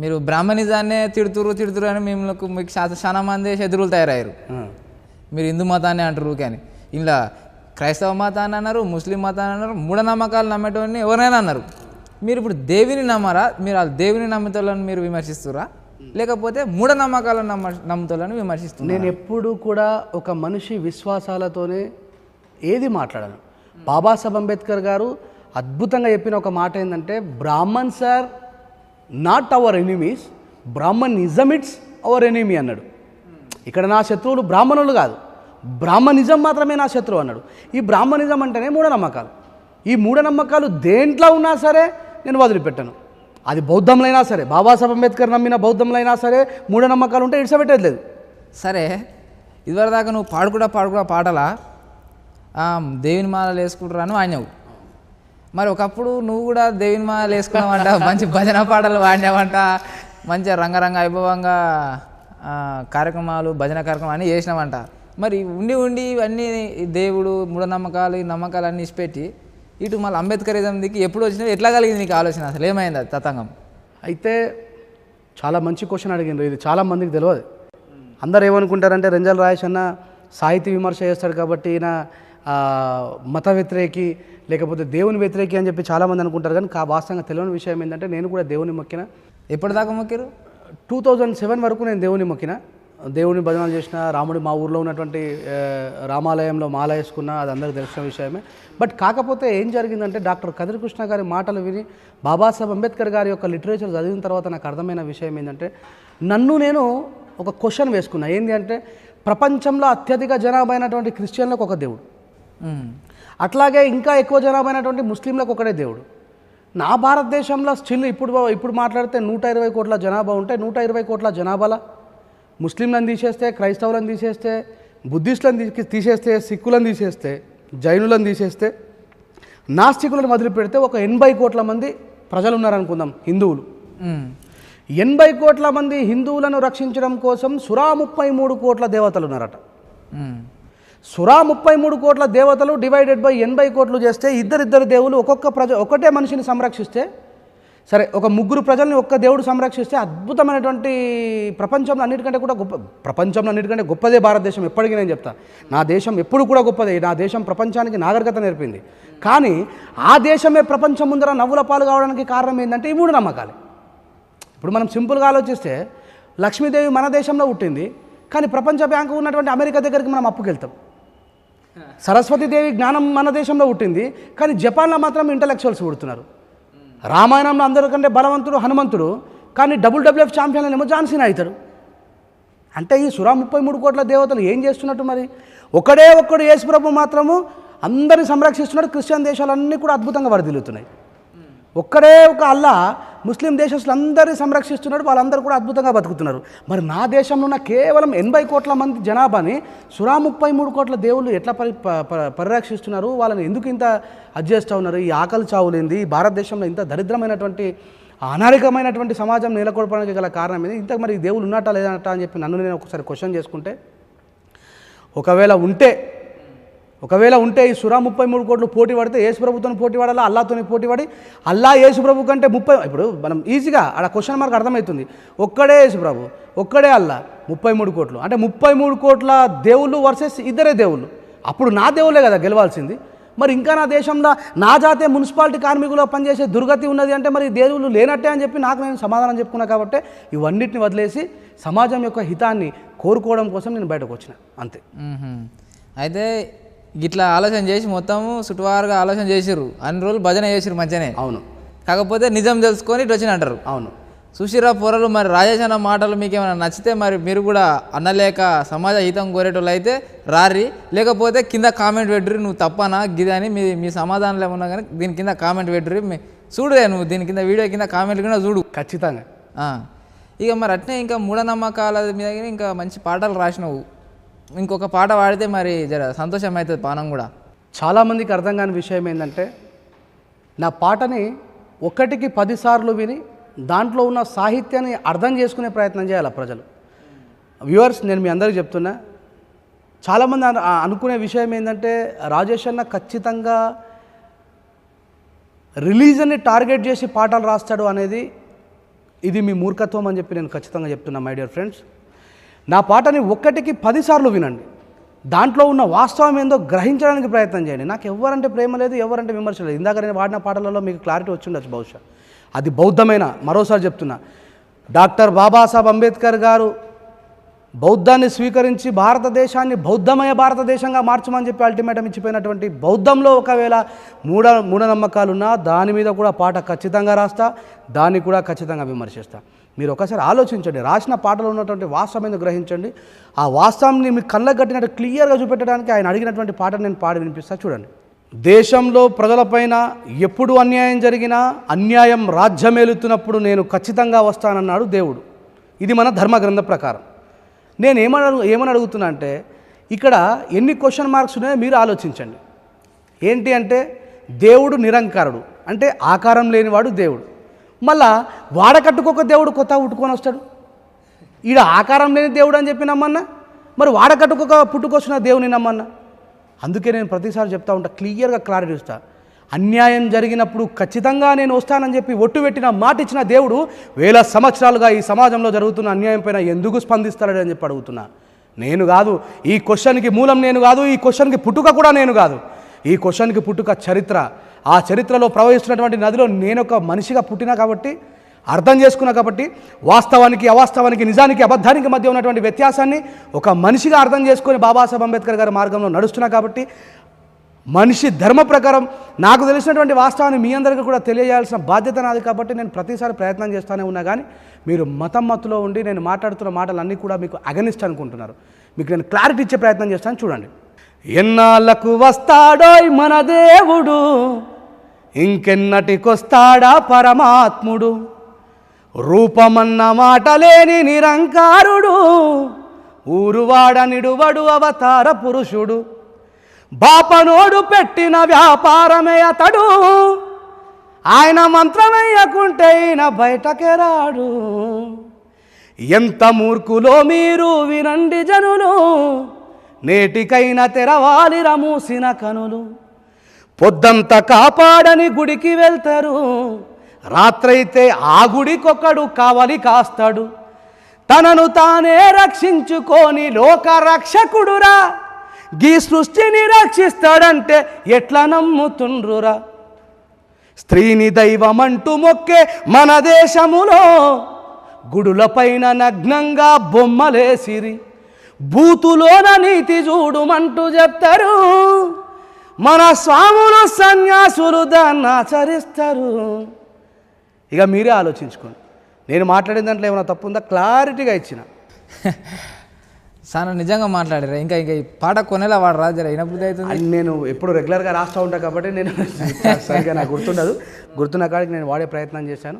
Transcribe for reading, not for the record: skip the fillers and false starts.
మీరు బ్రాహ్మణిజాన్నే తిడుతురు అని మీకు చాలా మంది శత్రువులు తయారయ్యారు. మీరు హిందూ మతాన్ని అంటారు కానీ ఇలా క్రైస్తవ మతాన్ని అన్నారు, ముస్లిం మతాన్ని అన్నారు, మూఢనమ్మకాలు నమ్మేటోని ఎవరైనా అన్నారు. మీరు ఇప్పుడు దేవిని నమ్మరా? మీరు ఆ దేవుని నమ్ముతోళ్ళని మీరు విమర్శిస్తురా, లేకపోతే మూఢనమ్మకాలను నమ్ముతోళ్ళని విమర్శిస్తున్నారు? నేను ఎప్పుడు కూడా ఒక మనిషి విశ్వాసాలతోనే ఏది మాట్లాడాను. బాబాసాహెబ్ అంబేద్కర్ గారు అద్భుతంగా చెప్పిన ఒక మాట ఏంటంటే, Brahmins are not our enemies, Brahminism it's our enemy అన్నాడు. ఇక్కడ నా శత్రువులు బ్రాహ్మణులు కాదు, బ్రాహ్మణిజం మాత్రమే నా శత్రువు అన్నాడు. ఈ బ్రాహ్మణిజం అంటేనే మూఢనమ్మకాలు. ఈ మూఢనమ్మకాలు దేంట్లో ఉన్నా సరే నేను వదిలిపెట్టాను. అది బౌద్ధంలో అయినా సరే, బాబాసాహెబ్ అంబేద్కర్ నమ్మిన బౌద్ధంలో అయినా సరే మూఢనమ్మకాలు ఉంటే ఇడిసపెట్టేది లేదు. సరే, ఇదివరదాకా నువ్వు పాడుకుడా పాటలా దేవుని మాలలు వేసుకుంటారని వాడినావు. మరి ఒకప్పుడు నువ్వు కూడా దేవుని మాలలు వేసుకున్నావంట, మంచి భజన పాటలు వాడినావంట, మంచిగా రంగరంగ వైభవంగా కార్యక్రమాలు భజన కార్యక్రమాలు అన్నీ చేసినావంట. మరి ఉండి ఇవన్నీ దేవుడు మూఢనమ్మకాలు ఈ నమ్మకాలు అన్నీ ఇచ్చిపెట్టి ఇటు మళ్ళీ అంబేద్కరిజం దిక్కి ఎప్పుడు వచ్చినా ఎట్లా కలిగింది నీకు ఆలోచన? అసలు ఏమైంది అది తతంగం? అయితే చాలా మంచి క్వశ్చన్ అడిగిండ్రు. ఇది చాలా మందికి తెలియదు. అందరు ఏమనుకుంటారంటే రెంజల్ రాయేష్ అన్న సాహితీ విమర్శ చేస్తాడు కాబట్టి ఈయన మత వ్యతిరేకి లేకపోతే దేవుని వ్యతిరేకి అని చెప్పి చాలామంది అనుకుంటారు. కానీ వాస్తవంగా తెలియని విషయం ఏంటంటే నేను కూడా దేవుని మొక్కిన. ఎప్పటిదాకా మొక్కిరు? 2007 వరకు నేను దేవుని మొక్కిన, దేవుని భజనలు చేసిన. రాముడి మా ఊర్లో ఉన్నటువంటి రామాలయంలో మాల వేసుకున్న, అది అందరికీ తెలిసిన విషయమే. బట్ కాకపోతే ఏం జరిగిందంటే డాక్టర్ కదిరి కృష్ణ గారి మాటలు విని బాబాసాహెబ్ అంబేద్కర్ గారి యొక్క లిటరేచర్ చదివిన తర్వాత నాకు అర్థమైన విషయం ఏంటంటే, నన్ను నేను ఒక క్వశ్చన్ వేసుకున్నా. ఏంటి అంటే, ప్రపంచంలో అత్యధిక జనాభా అయినటువంటి క్రిస్టియన్లకు ఒక దేవుడు, అట్లాగే ఇంకా ఎక్కువ జనాభా అయినటువంటి ముస్లింలకు ఒకటే దేవుడు. నా భారతదేశంలో స్టిల్ ఇప్పుడు మాట్లాడితే 120 కోట్ల జనాభా ఉంటే 120 కోట్ల జనాభాలో ముస్లింలను తీసేస్తే, క్రైస్తవులను తీసేస్తే, బుద్ధిస్టులను తీసేస్తే, సిక్కులను తీసేస్తే, జైనులను తీసేస్తే, నాస్తికులను వదిలిపెడితే ఒక 80 కోట్ల మంది ప్రజలు ఉన్నారనుకుందాం, హిందువులు. 80 కోట్ల మంది హిందువులను రక్షించడం కోసం సురా 33 కోట్ల దేవతలు ఉన్నారట. సురా 33 కోట్ల దేవతలు డివైడెడ్ బై 80 కోట్లు చేస్తే ఇద్దరిద్దరు దేవులు ఒకటే మనిషిని సంరక్షిస్తే, సరే ఒక ముగ్గురు ప్రజల్ని ఒక్క దేవుడు సంరక్షిస్తే అద్భుతమైనటువంటి ప్రపంచంలో అన్నిటికంటే గొప్పదే భారతదేశం. ఎప్పటికీ నేను చెప్తా, నా దేశం ఎప్పుడు కూడా గొప్పదే. నా దేశం ప్రపంచానికి నాగరికత నేర్పింది. కానీ ఆ దేశమే ప్రపంచం ముందర నవ్వుల పాలు కావడానికి కారణం ఏంటంటే ఈ మూఢనమ్మకాలే. ఇప్పుడు మనం సింపుల్గా ఆలోచిస్తే, లక్ష్మీదేవి మన దేశంలో పుట్టింది, కానీ ప్రపంచ బ్యాంకు ఉన్నటువంటి అమెరికా దగ్గరికి మనం అప్పుకెళ్తాం. సరస్వతీదేవి జ్ఞానం మన దేశంలో పుట్టింది, కానీ జపాన్లో మాత్రం ఇంటలెక్చువల్స్ పుడుతున్నారు. రామాయణంలో అందరికంటే బలవంతుడు హనుమంతుడు, కానీ WWF ఛాంపియన్లేమో జాన్సీన్ అవుతాడు. అంటే ఈ సురా 33 కోట్ల దేవతలు ఏం చేస్తున్నట్టు? మరి ఒక్కడు యేసుప్రభు మాత్రము అందరిని సంరక్షిస్తున్నాడు. క్రిస్టియన్ దేశాలన్నీ కూడా అద్భుతంగా వరదిల్లుతున్నాయి. ఒక్కడే ఒక అల్లా ముస్లిం దేశస్తులందరినీ సంరక్షిస్తున్నాడు, వాళ్ళందరూ కూడా అద్భుతంగా బతుకుతున్నారు. మరి నా దేశంలో ఉన్న కేవలం 80 కోట్ల మంది జనాభాని సురా 33 కోట్ల దేవుళ్ళు ఎట్లా పరిరక్షిస్తున్నారు? వాళ్ళని ఎందుకు ఇంత అడ్జస్ట్ ఉన్నారు? ఈ ఆకలి చావులేంది? ఈ భారతదేశంలో ఇంత దరిద్రమైనటువంటి అనాగరికమైనటువంటి సమాజం నెలకొల్పడానికి గల కారణం ఏంది? ఇంత మరి దేవుళ్ళు ఉన్నట్టా లేదన్నట్టా అని చెప్పి నన్ను నేను ఒకసారి క్వశ్చన్ చేసుకుంటే, ఒకవేళ ఉంటే ఈ సురా 33 కోట్లు పోటీ పడితే యేసుప్రభుతో పోటీ పడాలా, అల్లాతోని పోటీ పడి, అల్లా యేసుప్రభు కంటే ఇప్పుడు మనం ఈజీగా అక్కడ క్వశ్చన్ మార్క్ అర్థమవుతుంది. ఒక్కడే యేసుప్రభు, ఒక్కడే అల్లా, 33 కోట్లు అంటే 33 కోట్ల దేవుళ్ళు వర్సెస్ ఇద్దరే దేవుళ్ళు. అప్పుడు నా దేవుళ్ళే కదా గెలవాల్సింది. మరి ఇంకా నా దేశంలో నా జాతే మున్సిపాలిటీ కార్మికులు పనిచేసే దుర్గతి ఉన్నది అంటే మరి దేవుళ్ళు లేనట్టే అని చెప్పి నాకు నేను సమాధానం చెప్పుకున్నా. కాబట్టి ఇవన్నిటిని వదిలేసి సమాజం యొక్క హితాన్ని కోరుకోవడం కోసం నేను బయటకు వచ్చిన, అంతే. అయితే ఇట్లా ఆలోచన చేసి మొత్తము చుట్టువారుగా ఆలోచన చేసిర్రు, అన్ని రోజులు భజన చేసిర్రు మంచిగానే. అవును. కాకపోతే నిజం తెలుసుకొని ఇటు వచ్చిన అంటారు. అవును. సుశీరా పొరలు. మరి రాజేష్ అన్న మాటలు మీకు ఏమైనా నచ్చితే మరి మీరు కూడా అన్నలేక సమాజ హితం కోరేటోళ్ళు అయితే రారి, లేకపోతే కింద కామెంట్ పెట్టుర్రి, నువ్వు తప్పనా గిదని మీ సమాధానాలు ఏమన్నా కానీ దీని కింద కామెంట్ పెట్టుర్రి. చూడురే, నువ్వు దీని కింద వీడియో కింద కామెంట్లు కూడా చూడు ఖచ్చితంగా. ఇక మరి అట్నే ఇంకా మూఢనమ్మకాల మీద ఇంకా మంచి పాటలు రాసినావు. ఇంకొక పాట పాడితే మరి జర సంతోషం అవుతుంది పానం కూడా. చాలామందికి అర్థం కాని విషయం ఏంటంటే, నా పాటని 1కి 10 సార్లు విని దాంట్లో ఉన్న సాహిత్యాన్ని అర్థం చేసుకునే ప్రయత్నం చేయాలి ప్రజలు. వ్యూవర్స్, నేను మీ అందరికీ చెప్తున్నా, చాలామంది అనుకునే విషయం ఏంటంటే, రాజేష్ అన్న ఖచ్చితంగా రిలీజన్ని టార్గెట్ చేసి పాటలు రాస్తాడు అనేది ఇది మీ మూర్ఖత్వం అని చెప్పి నేను ఖచ్చితంగా చెప్తున్నా మై డియర్ ఫ్రెండ్స్. నా పాటని ఒక్కటికి 10 సార్లు వినండి, దాంట్లో ఉన్న వాస్తవం ఏందో గ్రహించడానికి ప్రయత్నం చేయండి. నాకు ఎవరంటే ప్రేమ లేదు, ఎవరంటే విమర్శ లేదు. ఇందాక నేను వాడిన పాటలలో మీకు క్లారిటీ వచ్చిండొచ్చు బహుశా. అది బౌద్ధమైన, మరోసారి చెప్తున్నా, డాక్టర్ బాబాసాహెబ్ అంబేద్కర్ గారు బౌద్ధాన్ని స్వీకరించి భారతదేశాన్ని బౌద్ధమయ భారతదేశంగా మార్చమని చెప్పి అల్టిమేటం ఇచ్చిపోయినటువంటి బౌద్ధంలో ఒకవేళ మూఢనమ్మకాలున్నా దాని మీద కూడా పాట ఖచ్చితంగా రాస్తా, దాన్ని కూడా ఖచ్చితంగా విమర్శిస్తా. మీరు ఒకసారి ఆలోచించండి, రాసిన పాటలో ఉన్నటువంటి వాస్తవం గ్రహించండి. ఆ వాస్తవాన్ని మీకు కళ్ళకు కట్టినట్టు క్లియర్గా చూపెట్టడానికి ఆయన అడిగినటువంటి పాటను నేను పాడి వినిపిస్తా, చూడండి. దేశంలో ప్రజలపైన ఎప్పుడు అన్యాయం జరిగినా, అన్యాయం రాజ్యమేలుతున్నప్పుడు నేను ఖచ్చితంగా వస్తానన్నాడు దేవుడు. ఇది మన ధర్మ గ్రంథ ప్రకారం. నేను ఏమని అడుగుతున్నా అంటే, ఇక్కడ ఎన్ని క్వశ్చన్ మార్క్స్ ఉన్నాయో మీరు ఆలోచించండి. ఏంటి అంటే, దేవుడు నిరంకారుడు అంటే ఆకారం లేనివాడు దేవుడు. మళ్ళా వాడకట్టుకొక దేవుడు కొత్త పుట్టుకొని వస్తాడు. ఈడ ఆకారం లేని దేవుడు అని చెప్పి నమ్మన్నా, మరి వాడకట్టుకొక పుట్టుకొచ్చిన దేవుని నమ్మన్నా. అందుకే నేను ప్రతిసారి చెప్తా ఉంటా, క్లియర్గా క్లారిటీ ఇస్తా. అన్యాయం జరిగినప్పుడు ఖచ్చితంగా నేను వస్తానని చెప్పి ఒట్టు పెట్టిన మాట ఇచ్చిన దేవుడు వేల సంవత్సరాలుగా ఈ సమాజంలో జరుగుతున్న అన్యాయం పైన ఎందుకు స్పందిస్తాడని చెప్పి అడుగుతున్నా. నేను కాదు ఈ క్వశ్చన్కి మూలం, నేను కాదు ఈ క్వశ్చన్కి పుట్టుక కూడా నేను కాదు. ఈ క్వశ్చన్కి పుట్టుక చరిత్ర. ఆ చరిత్రలో ప్రవహిస్తున్నటువంటి నదిలో నేను ఒక మనిషిగా పుట్టినా కాబట్టి, అర్థం చేసుకున్నా కాబట్టి, వాస్తవానికి అవాస్తవానికి, నిజానికి అబద్ధానికి మధ్య ఉన్నటువంటి వ్యత్యాసాన్ని ఒక మనిషిగా అర్థం చేసుకొని బాబాసాహెబ్ అంబేద్కర్ గారి మార్గంలో నడుస్తున్నా కాబట్టి, మనిషి ధర్మ ప్రకారం నాకు తెలిసినటువంటి వాస్తవాన్ని మీ అందరికీ కూడా తెలియజేయాల్సిన బాధ్యత నాది. కాబట్టి నేను ప్రతిసారి ప్రయత్నం చేస్తూనే ఉన్నా. కానీ మీరు మత్తులో ఉండి నేను మాట్లాడుతున్న మాటలన్నీ కూడా మీకు అగనిస్ట్ అనుకుంటున్నారు. మీకు నేను క్లారిటీ ఇచ్చే ప్రయత్నం చేస్తాను, చూడండి. ఎన్నాళ్ళకు వస్తాడోయ్ మన దేవుడు, ఇంకెన్నటికొస్తాడా పరమాత్ముడు, రూపమన్న మాట లేని నిరంకారుడు, ఊరువాడ నిడువడు అవతార పురుషుడు, బాపనోడు పెట్టిన వ్యాపారమే అతడు, ఆయన మంత్రమయ్యకుంటే ఈయన బయటకే రాడు. ఎంత మూర్ఖులో మీరు వినండి జనులు, నేటికైనా తెరవాలి రమూసిన కనులు, పొద్దంతా కాపాడని గుడికి వెళ్తారు, రాత్రైతే ఆ గుడికొకడు కావలి కాస్తాడు, తనను తానే రక్షించుకొని లోక రక్షకుడురా, గీ సృష్టిని రక్షిస్తాడంటే ఎట్లా నమ్ముతుండ్రురా. స్త్రీని దైవమంటూ మొక్కే మన దేశములో గుడులపైన నగ్నంగా బొమ్మలేసిరి, బూతులోన నీతి చూడుమంటూ చెప్తారు, మన స్వాములు సన్యాసులు దాన్ని ఆచరిస్తారు. ఇక మీరే ఆలోచించుకోండి. నేను మాట్లాడిన దాంట్లో ఏమైనా తప్పు ఉందా? క్లారిటీగా ఇచ్చిన. చాలా నిజంగా మాట్లాడారు. ఇంకా ఇంకా ఈ పాట కొనేలా వాడు రాజు అయినప్పుడు అవుతుంది. నేను ఎప్పుడు రెగ్యులర్గా రాస్తూ ఉంటాను కాబట్టి నేను సరిగ్గా నాకు గుర్తుండదు. గుర్తున్న కాడికి నేను వాడే ప్రయత్నం చేశాను.